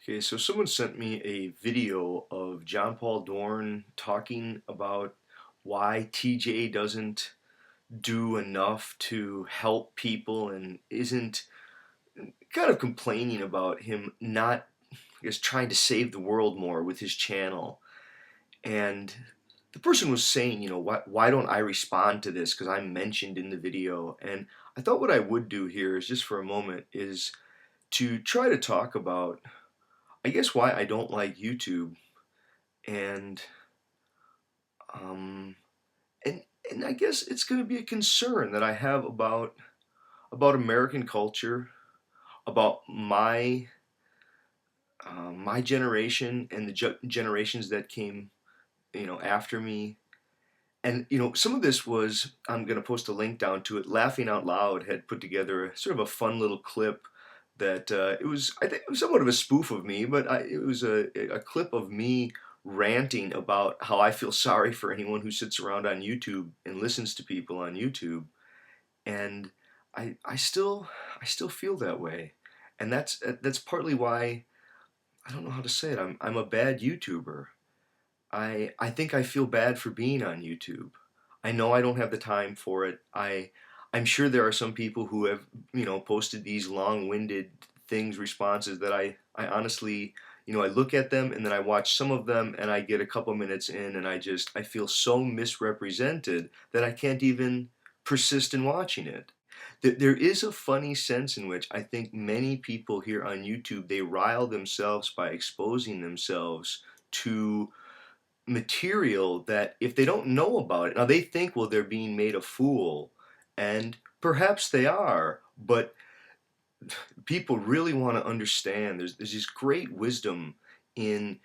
Okay, so someone sent me a video of John Paul Dorn talking about why TJ doesn't do enough to help people and isn't kind of complaining about him not, I guess, trying to save the world more with his channel. And the person was saying, why don't I respond to this? Because I'm mentioned in the video. And I thought what I would do here is just for a moment is to try to talk about, I guess, why I don't like YouTube and um, and and I guess it's going to be a concern that I have about American culture, about my generation and the generations that came after me. And some of this was, I'm going to post a link down to it. Laughing Out Loud had put together a sort of a fun little clip that it was, I think it was somewhat of a spoof of me, but it was a clip of me ranting about how I feel sorry for anyone who sits around on YouTube and listens to people on YouTube. And I still feel that way. And that's partly why, I don't know how to say it, I'm a bad YouTuber. I think I feel bad for being on YouTube. I know I don't have the time for it. I'm sure there are some people who have, posted these long-winded things, responses that I honestly, I look at them and then I watch some of them and I get a couple minutes in and I feel so misrepresented that I can't even persist in watching it. There is a funny sense in which I think many people here on YouTube, they rile themselves by exposing themselves to material that if they don't know about it, now they think, well, they're being made a fool, and perhaps they are, but people really want to understand. There's this great wisdom in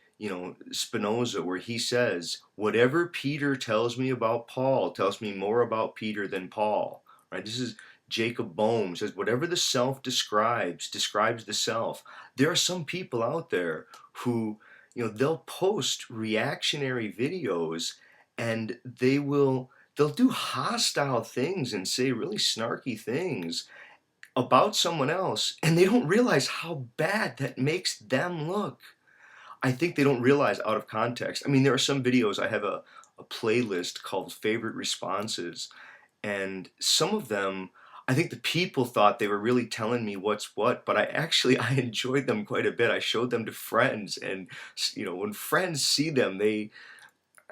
Spinoza, where he says, whatever Peter tells me about Paul tells me more about Peter than Paul. Right? This is Jacob Boehme says, whatever the self describes the self. There are some people out there who, they'll post reactionary videos and they'll do hostile things and say really snarky things about someone else, and they don't realize how bad that makes them look. I think they don't realize out of context. I mean, there are some videos, I have a playlist called Favorite Responses, and some of them, I think the people thought they were really telling me what's what, but I enjoyed them quite a bit. I showed them to friends, and when friends see them, I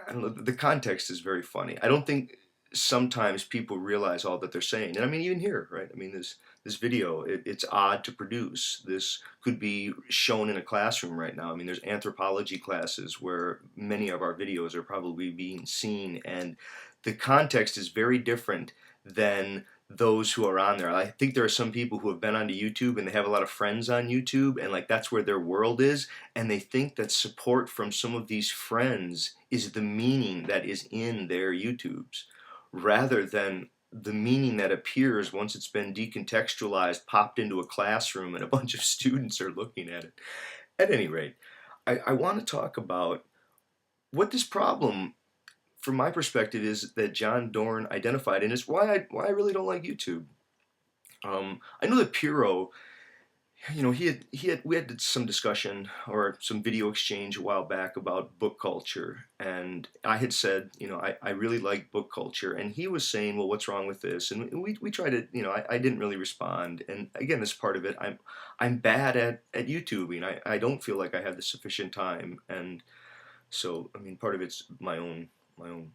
don't know, the context is very funny. I don't think sometimes people realize all that they're saying. And I mean, even here, right? I mean, this video, it's odd to produce. This could be shown in a classroom right now. I mean, there's anthropology classes where many of our videos are probably being seen, and the context is very different than those who are on there. I think there are some people who have been onto YouTube and they have a lot of friends on YouTube, and like that's where their world is, and they think that support from some of these friends is the meaning that is in their YouTubes, rather than the meaning that appears once it's been decontextualized, popped into a classroom, and a bunch of students are looking at it. At any rate, I want to talk about what this problem, from my perspective, is that John Dorn identified, and it's why I really don't like YouTube. I know that Piro, we had some discussion or some video exchange a while back about book culture, and I had said, I really like book culture, and he was saying, well, what's wrong with this? And we tried to, I didn't really respond, and again, this part of it, I'm bad at YouTubing. I don't feel like I have the sufficient time, and so I mean, part of it's my own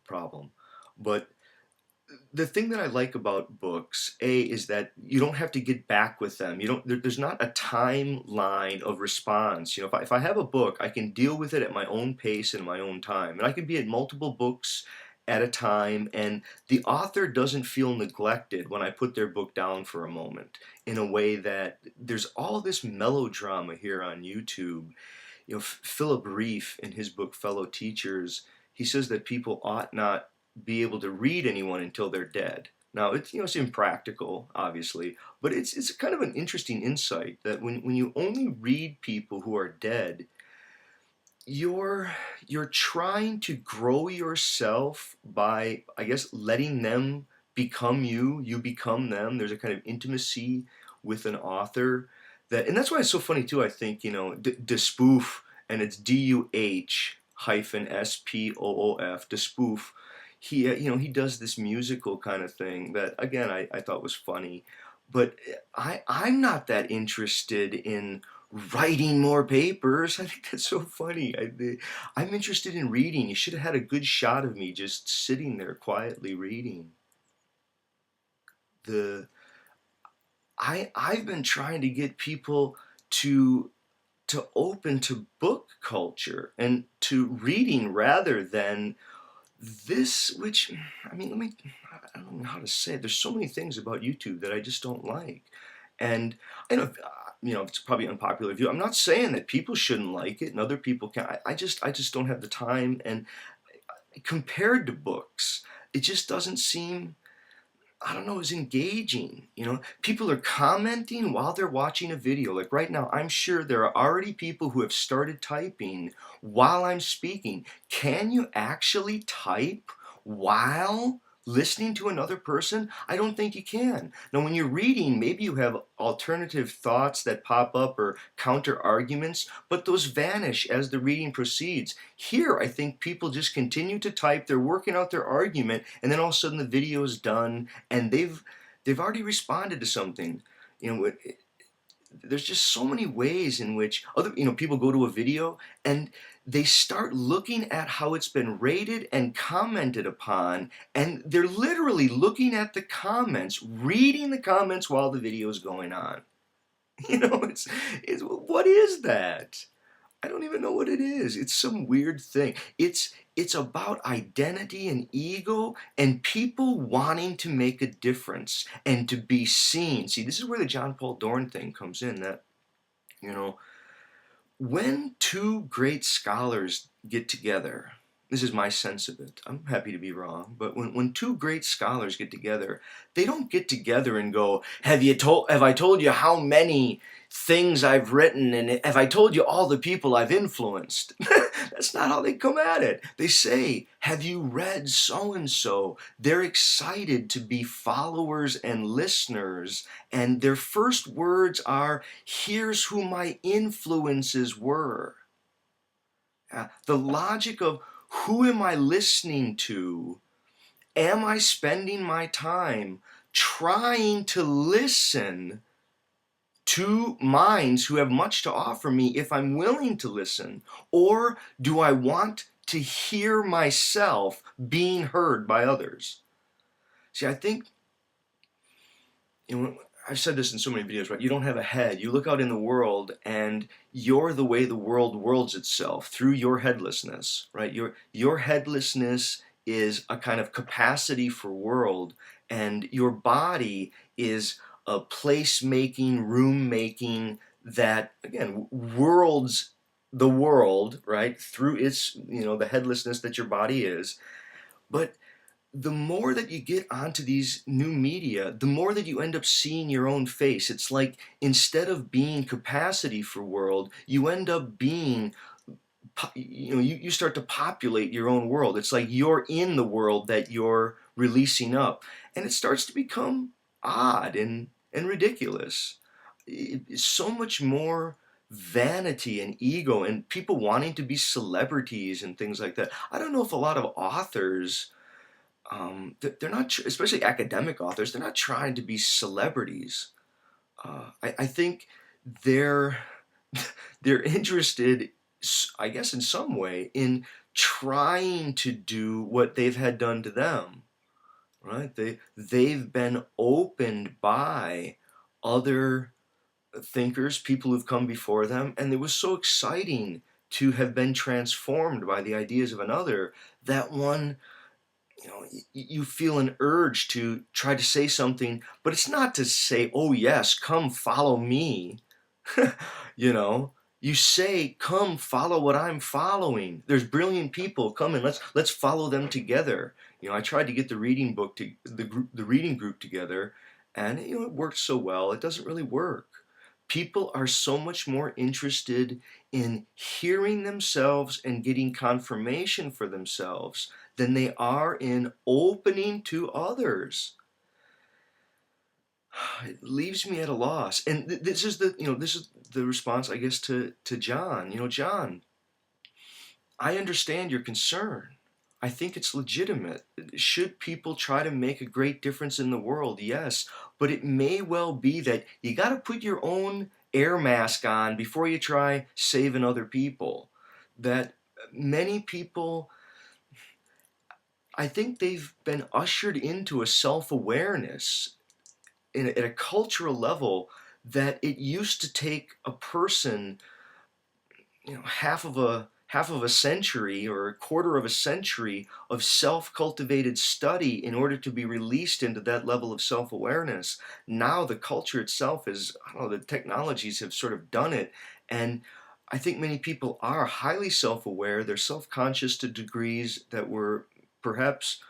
problem, but the thing that I like about books, is that you don't have to get back with them. You don't. There's not a timeline of response. If I have a book, I can deal with it at my own pace and my own time, and I can be at multiple books at a time, and the author doesn't feel neglected when I put their book down for a moment. In a way that there's all this melodrama here on YouTube. Philip Reef, in his book Fellow Teachers, he says that people ought not be able to read anyone until they're dead. Now, it's impractical, obviously, but it's kind of an interesting insight that when you only read people who are dead, you're trying to grow yourself by, I guess, letting them become you, you become them. There's a kind of intimacy with an author that, and that's why it's so funny too. I think, DeSpoof, and it's DUH-SPOOF, DeSpoof. He does this musical kind of thing that, again, I thought was funny, but I'm not that interested in writing more papers. I think that's so funny. I'm interested in reading. You should have had a good shot of me just sitting there quietly reading. The I've been trying to get people to open to book culture and to reading rather than this, which, I mean, I don't know how to say it. There's so many things about YouTube that I just don't like. And I know, it's probably an unpopular view. I'm not saying that people shouldn't like it and other people can. I just don't have the time. And compared to books, it just doesn't seem, I don't know, is engaging. People are commenting while they're watching a video. Like right now, I'm sure there are already people who have started typing while I'm speaking. Can you actually type while listening to another person? I don't think you can. Now, when you're reading, maybe you have alternative thoughts that pop up or counter arguments, but those vanish as the reading proceeds. Here, I think people just continue to type, they're working out their argument, and then all of a sudden the video is done, and they've already responded to something. There's just so many ways in which people go to a video and they start looking at how it's been rated and commented upon, and they're literally looking at the comments, reading the comments while the video is going on. It's what is that? I don't even know what it is. It's some weird thing. It's about identity and ego and people wanting to make a difference and to be seen. See, this is where the John Paul Dorn thing comes in, that, when two great scholars get together, this is my sense of it. I'm happy to be wrong, but when two great scholars get together, they don't get together and go, have I told you how many things I've written, and have I told you all the people I've influenced? That's not how they come at it. They say, have you read so-and-so? They're excited to be followers and listeners, and their first words are, here's who my influences were. The logic of, who am I listening to? Am I spending my time trying to listen to minds who have much to offer me if I'm willing to listen? Or do I want to hear myself being heard by others? See, I think, I've said this in so many videos, right? You don't have a head. You look out in the world and you're the way the world worlds itself, through your headlessness, right? Your headlessness is a kind of capacity for world, and your body is a place-making, room-making that, again, worlds the world, right? Through its, the headlessness that your body is. But the more that you get onto these new media, the more that you end up seeing your own face. It's like, instead of being capacity for world, you end up being, you start to populate your own world. It's like you're in the world that you're releasing up. And it starts to become odd and ridiculous. It's so much more vanity and ego and people wanting to be celebrities and things like that. I don't know if a lot of authors, they're not, especially academic authors, they're not trying to be celebrities. I think they're interested, I guess, in some way, in trying to do what they've had done to them. Right? They've been opened by other thinkers, people who've come before them, and it was so exciting to have been transformed by the ideas of another that one, you feel an urge to try to say something, but it's not to say, oh yes, come follow me. You say, come follow what I'm following. There's brilliant people, come and let's follow them together. I tried to get the reading group together, and it worked so well. It doesn't really work. People are so much more interested in hearing themselves and getting confirmation for themselves than they are in opening to others. It leaves me at a loss. And this is the response, I guess, to John. John, I understand your concern. I think it's legitimate. Should people try to make a great difference in the world? Yes, but it may well be that you got to put your own air mask on before you try saving other people. That many people, I think they've been ushered into a self-awareness at a cultural level that it used to take a person, half of a century or a quarter of a century of self-cultivated study in order to be released into that level of self-awareness. Now the culture itself is, I don't know, the technologies have sort of done it, and I think many people are highly self-aware. They're self-conscious to degrees that were perhaps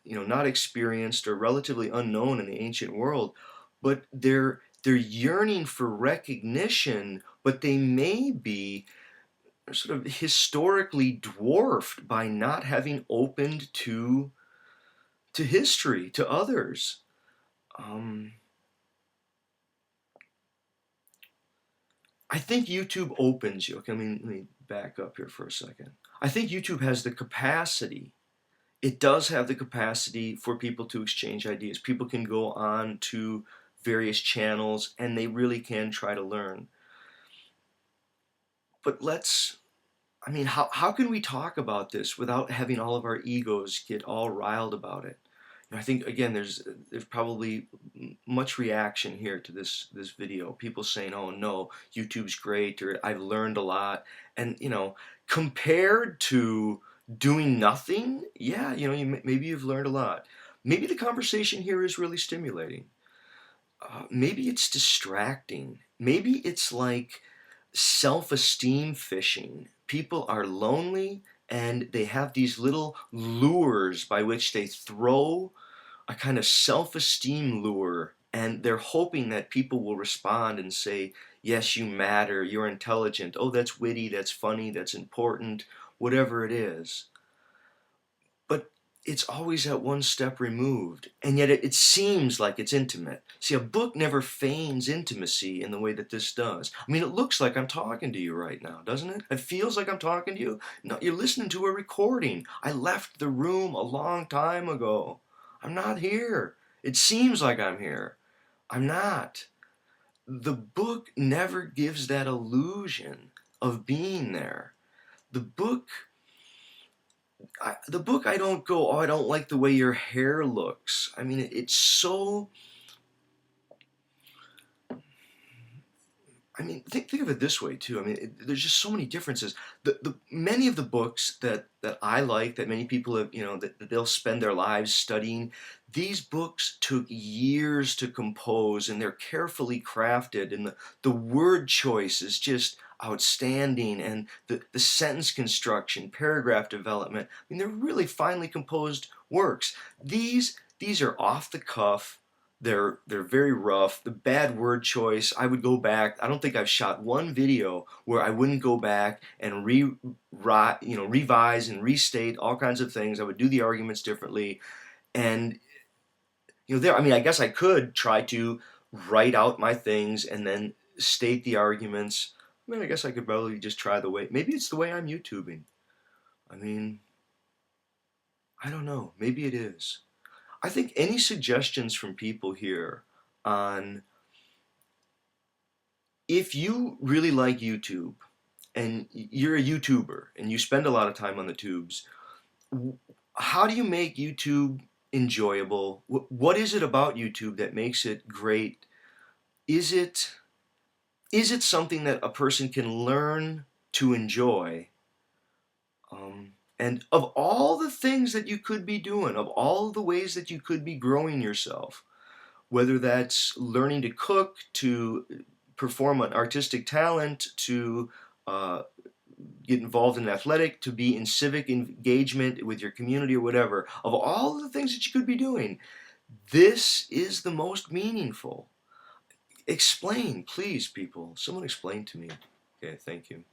not experienced or relatively unknown in the ancient world, but they're yearning for recognition, but they may be sort of historically dwarfed by not having opened to history, to others. Um, I think YouTube opens you. Okay, let me back up here for a second. I think YouTube has the capacity. It does have the capacity for people to exchange ideas. People can go on to various channels and they really can try to learn. But how can we talk about this without having all of our egos get all riled about it? I think again, there's probably much reaction here to this video. People saying, "Oh no, YouTube's great," or "I've learned a lot," and compared to doing nothing, yeah, maybe you've learned a lot. Maybe the conversation here is really stimulating. Maybe it's distracting. Maybe it's like self-esteem fishing. People are lonely and they have these little lures by which they throw a kind of self-esteem lure, and they're hoping that people will respond and say, yes, you matter, you're intelligent, oh, that's witty, that's funny, that's important, whatever it is. But it's always at one step removed, and yet it seems like it's intimate. See, a book never feigns intimacy in the way that this does. I mean, it looks like I'm talking to you right now, doesn't it? It feels like I'm talking to you. No, you're listening to a recording. I left the room a long time ago. I'm not here. It seems like I'm here. I'm not. The book never gives that illusion of being there. The book I don't go, oh, I don't like the way your hair looks. I mean, it's so. I mean, think of it this way too. I mean, there's just so many differences. The many of the books that I like, that many people have, that they'll spend their lives studying. These books took years to compose, and they're carefully crafted, and the word choice is just outstanding, and the sentence construction, paragraph development. I mean, they're really finely composed works. These are off the cuff. They're very rough. The bad word choice, I would go back. I don't think I've shot one video where I wouldn't go back and revise and restate all kinds of things. I would do the arguments differently. And I mean, I guess I could try to write out my things and then state the arguments. I mean, I guess I could probably just try maybe it's the way I'm YouTubing. I mean, I don't know. Maybe it is. I think any suggestions from people here on, if you really like YouTube and you're a YouTuber and you spend a lot of time on the tubes, how do you make YouTube enjoyable? What is it about YouTube that makes it great? Is it something that a person can learn to enjoy? And of all the things that you could be doing, of all the ways that you could be growing yourself, whether that's learning to cook, to perform an artistic talent, to get involved in athletic, to be in civic engagement with your community or whatever, of all the things that you could be doing, this is the most meaningful. Explain, please, people. Someone explain to me. Okay, thank you.